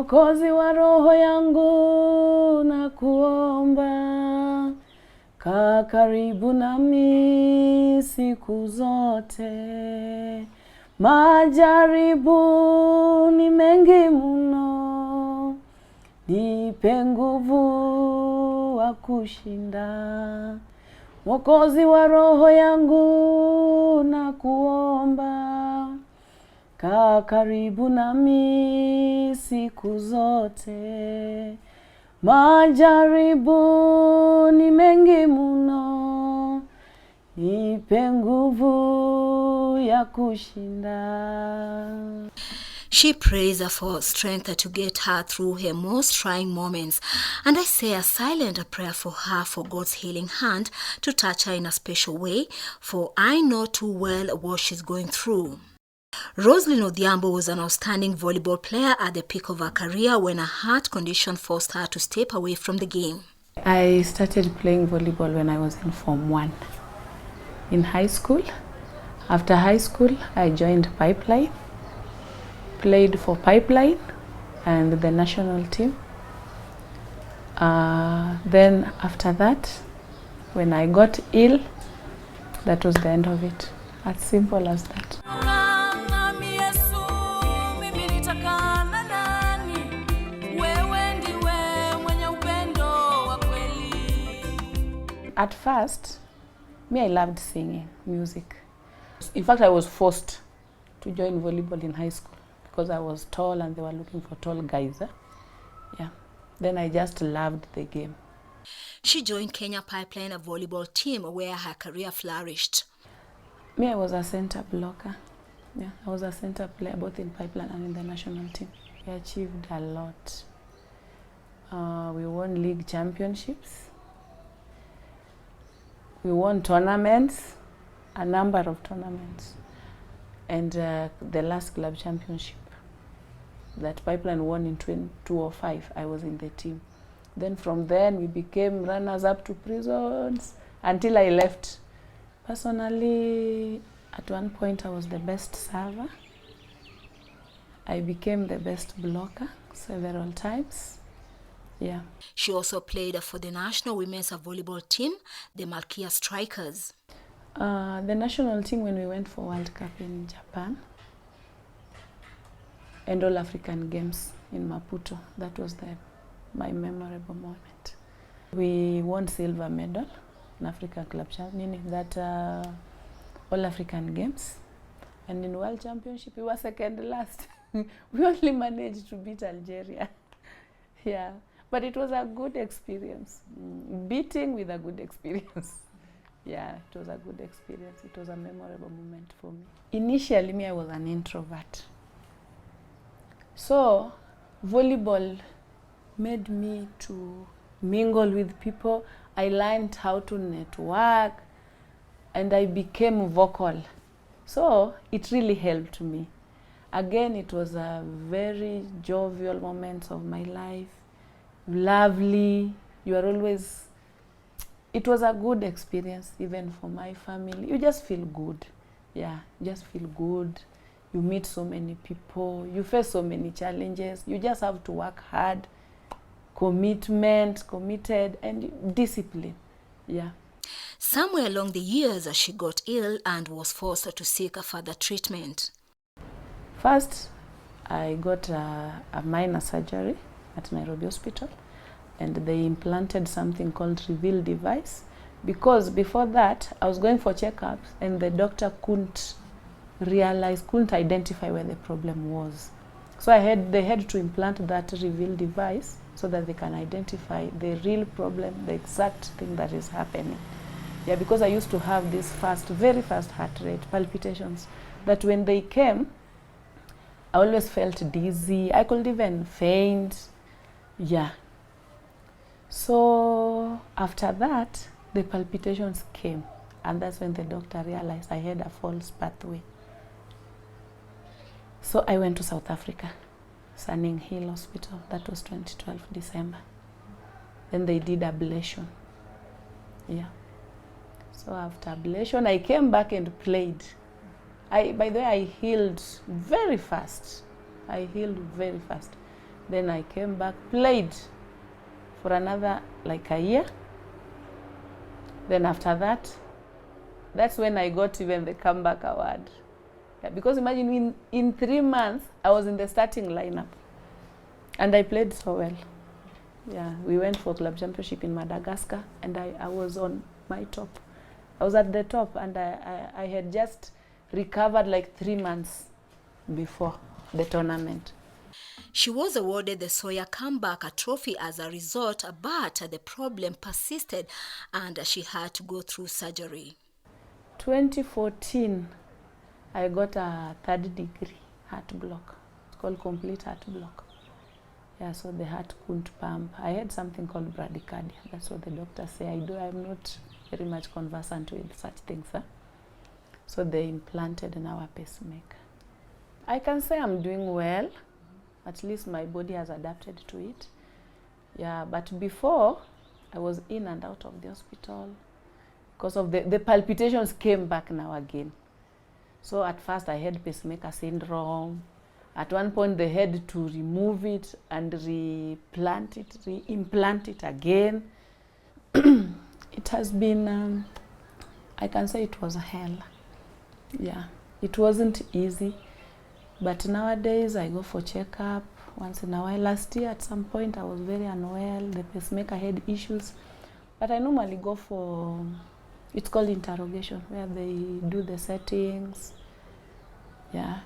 Mwokozi wa roho yangu na kuomba, kaa karibu nami siku zote. Majaribu ni mengi mno, nipe nguvu wa kushinda. Mwokozi wa roho yangu na kuomba, kaa karibu nami siku zote. Majaribu ni mengi mno, nipe nguvu ya kushinda. She prays for strength to get her through her most trying moments, and I say a silent prayer for her, for God's healing hand to touch her in a special way, for I know too well what she's going through. Roseline Odhiambo was an outstanding volleyball player at the peak of her career when a heart condition forced her to step away from the game. I started playing volleyball when I was in Form 1 in high school. After high school, I joined Pipeline, played for Pipeline and the national team. Then after that, when I got ill, that was the end of it. As simple as that. At first, I loved singing music. In fact, I was forced to join volleyball in high school because I was tall and they were looking for tall guys. Yeah. Then I just loved the game. She joined Kenya Pipeline, a volleyball team where her career flourished. I was a center blocker. Yeah, I was a center player both in Pipeline and in the national team. We achieved a lot. We won league championships. We won tournaments, a number of tournaments. And the last club championship that Pipeline won in 2005, I was in the team. Then from then we became runners-up to prisons until I left. Personally, at one point I was the best server. I became the best blocker several times. Yeah. She also played for the national women's volleyball team, the Malkia Strikers. The national team, when we went for World Cup in Japan and All African Games in Maputo, that was my memorable moment. We won silver medal in African Club Champion, that All African Games, and in World Championship we were second last. We only managed to beat Algeria. Yeah, but it was a good experience. Beating with a good experience. Yeah, it was a good experience. It was a memorable moment for me. Initially, I was an introvert. So, volleyball made me to mingle with people. I learned how to network and I became vocal. So, it really helped me. Again, it was a very jovial moment of my life. Lovely. You are always... It was a good experience even for my family. You just feel good. Yeah, you just feel good. You meet so many people. You face so many challenges. You just have to work hard. Committed, and discipline. Yeah. Somewhere along the years, she got ill and was forced to seek further treatment. First, I got a minor surgery at Nairobi Hospital, and they implanted something called reveal device, because before that I was going for checkups and the doctor couldn't identify where the problem was. So they had to implant that reveal device so that they can identify the real problem, the exact thing that is happening. Yeah, because I used to have this very fast heart rate, palpitations, that when they came, I always felt dizzy. I could even faint. Yeah. So after that, the palpitations came, and that's when the doctor realized I had a false pathway. So I went to South Africa, Sunning Hill Hospital. That was 2012 December. Then they did ablation. Yeah. So after ablation, I came back and played. By the way, I healed very fast. I healed very fast. Then I came back, played for another like a year. Then after that, that's when I got even the comeback award. Yeah, because imagine in 3 months, I was in the starting lineup. And I played so well. Yeah, we went for club championship in Madagascar, and I was on my top. I was at the top, and I had just recovered like 3 months before the tournament. She was awarded the Sawyer Comeback Trophy as a result, but the problem persisted and she had to go through surgery. 2014, I got a 3rd degree heart block. It's called complete heart block. Yeah, so the heart couldn't pump. I had something called bradycardia. That's what the doctor say I do. I'm not very much conversant with such things. So they implanted now a pacemaker. I can say I'm doing well. At least my body has adapted to it. Yeah, but before, I was in and out of the hospital because of the palpitations came back now again. So at first I had pacemaker syndrome. At one point they had to remove it and reimplant it again. It has been, I can say it was hell. Yeah, it wasn't easy. But nowadays I go for checkup once in a while. Last year at some point I was very unwell. The pacemaker had issues. But I normally go for, it's called interrogation, where they do the settings. Yeah.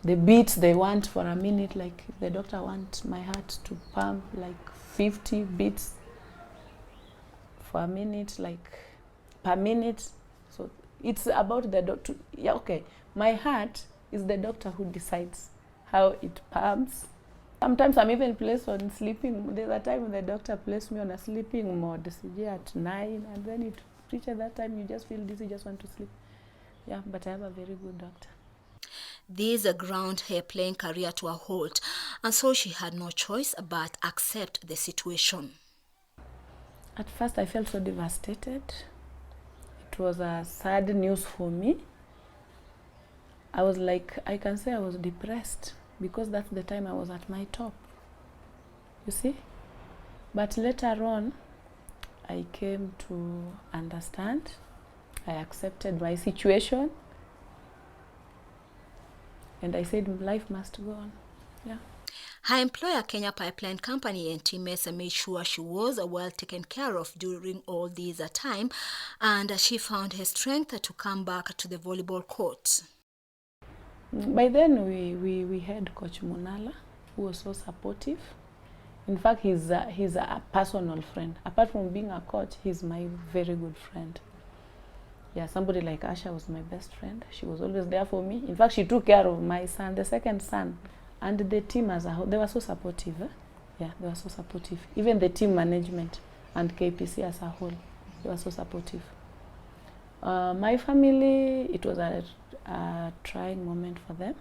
The beats they want for a minute, like the doctor wants my heart to pump like 50 beats for a minute, like per minute. So it's about the doctor. Yeah, okay. My heart is the doctor who decides how it pumps. Sometimes I'm even placed on sleeping. There's a time when the doctor placed me on a sleeping mode, at 9, and then it reaches that time you just feel dizzy, just want to sleep. Yeah, but I have a very good doctor. This ground her playing career to a halt, and so she had no choice but accept the situation. At first I felt so devastated. It was a sad news for me. I was like, I can say I was depressed because that's the time I was at my top, you see? But later on, I came to understand. I accepted my situation. And I said, life must go on. Yeah. Her employer, Kenya Pipeline Company, and teammates made sure she was well taken care of during all this time, and she found her strength to come back to the volleyball court. By then, we had Coach Munala, who was so supportive. In fact, he's a personal friend. Apart from being a coach, he's my very good friend. Yeah, somebody like Asha was my best friend. She was always there for me. In fact, she took care of my son, the second son, and the team as a whole. They were so supportive. Yeah, they were so supportive. Even the team management and KPC as a whole, they were so supportive. My family, it was a trying moment for them.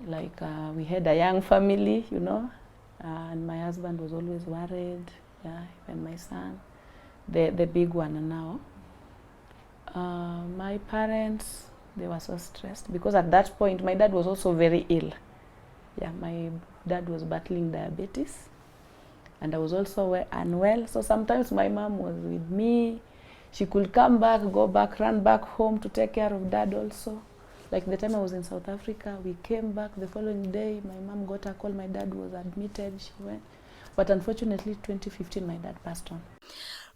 Like we had a young family, you know, and my husband was always worried. Yeah, even my son, the big one now. My parents, they were so stressed because at that point my dad was also very ill. Yeah, my dad was battling diabetes and I was also unwell. So sometimes my mom was with me. She could come back, go back, run back home to take care of dad also. Like the time I was in South Africa, we came back the following day. My mom got a call, my dad was admitted, she went. But unfortunately, 2015, my dad passed on.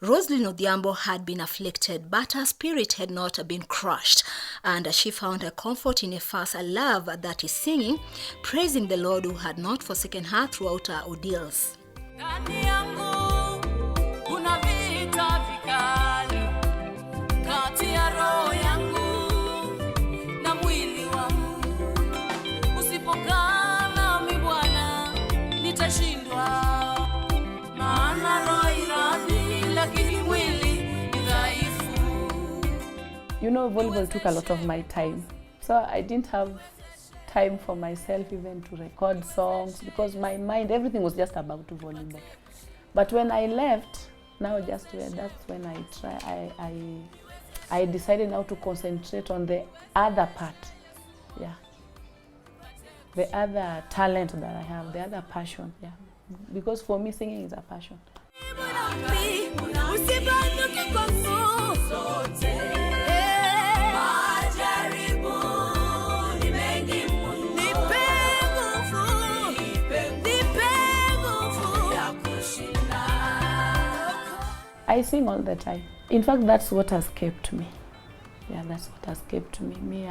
Roseline Odhiambo had been afflicted, but her spirit had not been crushed, and she found her comfort in a first love, that is singing, praising the Lord who had not forsaken her throughout her ordeals. You know, volleyball took a lot of my time. So I didn't have time for myself even to record songs because my mind, everything was just about volleyball. But when I left, that's when I decided now to concentrate on the other part. Yeah. the other talent that I have, the other passion, yeah. Because for me, singing is a passion. I sing all the time. In fact, that's what has kept me. Yeah, that's what has kept me.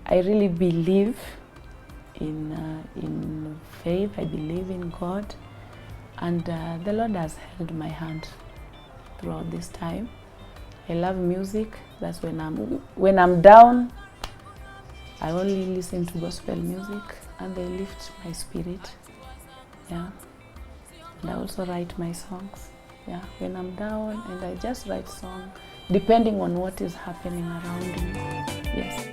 I really believe in faith. I believe in God, and the Lord has held my hand throughout this time. I love music. That's when I'm down, I only listen to gospel music, and they lift my spirit. Yeah. And I also write my songs, yeah, when I'm down, and I just write songs depending on what is happening around me. Yes.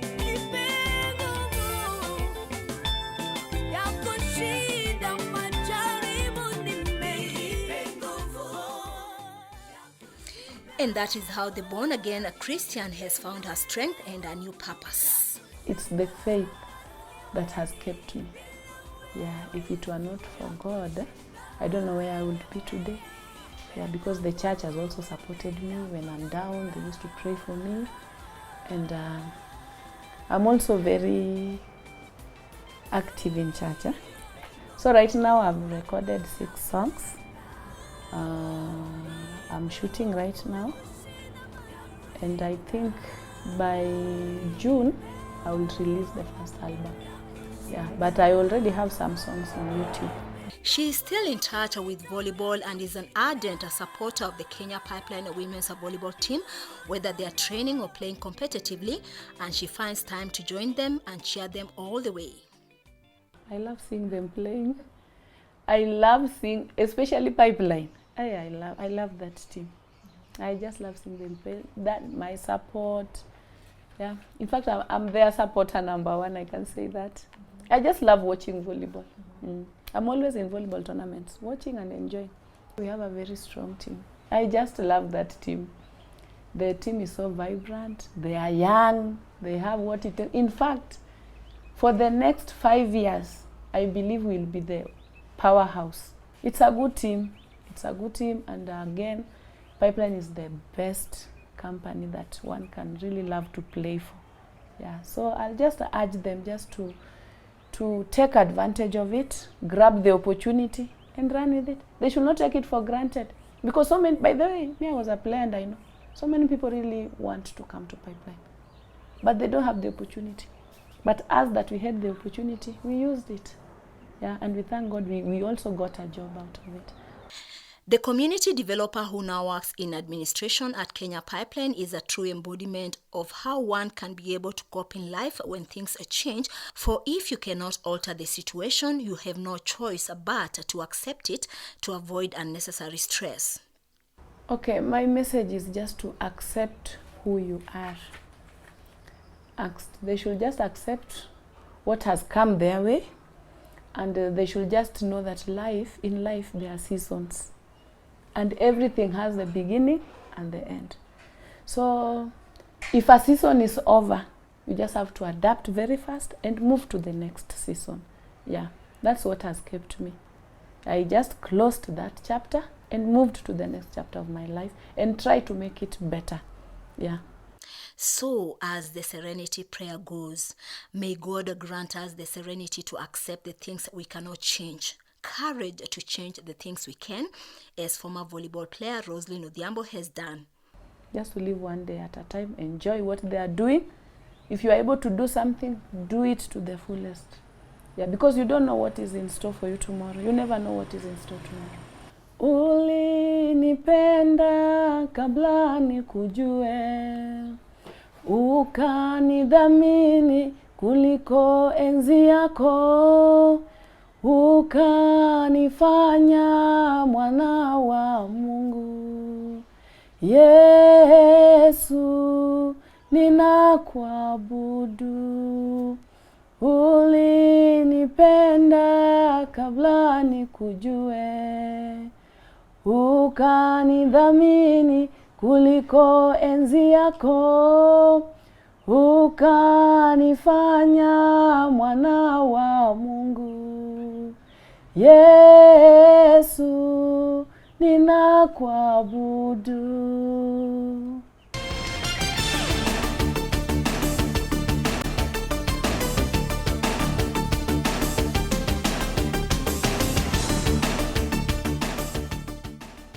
And that is how the born-again Christian has found her strength and a new purpose. It's the faith that has kept me. Yeah, if it were not for God, I don't know where I would be today. Yeah, because the church has also supported me when I'm down. They used to pray for me. And I'm also very active in church. So right now I've recorded 6 songs. I'm shooting right now. And I think by June I will release the first album. Yeah, but I already have some songs on YouTube. She is still in touch with volleyball and is an ardent supporter of the Kenya Pipeline Women's Volleyball team, whether they are training or playing competitively, and she finds time to join them and cheer them all the way. I love seeing them playing. I love seeing, especially Pipeline. I love that team. I just love seeing them play. That my support. Yeah. In fact, I'm their supporter #1. I can say that. I just love watching volleyball. I'm always in volleyball tournaments, watching and enjoying. We have a very strong team. I just love that team. The team is so vibrant. They are young. They have what it takes. In fact, for the next 5 years, I believe we'll be the powerhouse. It's a good team. It's a good team. And again, Pipeline is the best company that one can really love to play for. Yeah. So I'll just urge them just to take advantage of it, grab the opportunity, and run with it. They should not take it for granted. Because so many, by the way, me, I was a player and I know, so many people really want to come to Pipeline, but they don't have the opportunity. But us that we had the opportunity, we used it. Yeah, and we thank God we also got a job out of it. The community developer who now works in administration at Kenya Pipeline is a true embodiment of how one can be able to cope in life when things change. For if you cannot alter the situation, you have no choice but to accept it to avoid unnecessary stress. Okay, my message is just to accept who you are. They should just accept what has come their way, and they should just know that in life there are seasons. And everything has the beginning and the end. So if a season is over, you just have to adapt very fast and move to the next season. Yeah, that's what has kept me. I just closed that chapter and moved to the next chapter of my life and try to make it better. Yeah. So as the serenity prayer goes, may God grant us the serenity to accept the things we cannot change, courage to change the things we can, as former volleyball player Roseline Odhiambo has done. Just to live one day at a time, enjoy what they are doing. If you are able to do something, do it to the fullest. Yeah, because you don't know what is in store for you tomorrow. You never know what is in store tomorrow. Ulinipenda kabla nikujue, ukanidhamini kuliko enzi yako, ukanifanya mwana wa Mungu. Yesu, ninakuabudu. Ulinipenda kabla nikujue, ukanidhamini kuliko enzi yako, ukanifanya mwana wa Mungu. Yesu, ninakuabudu.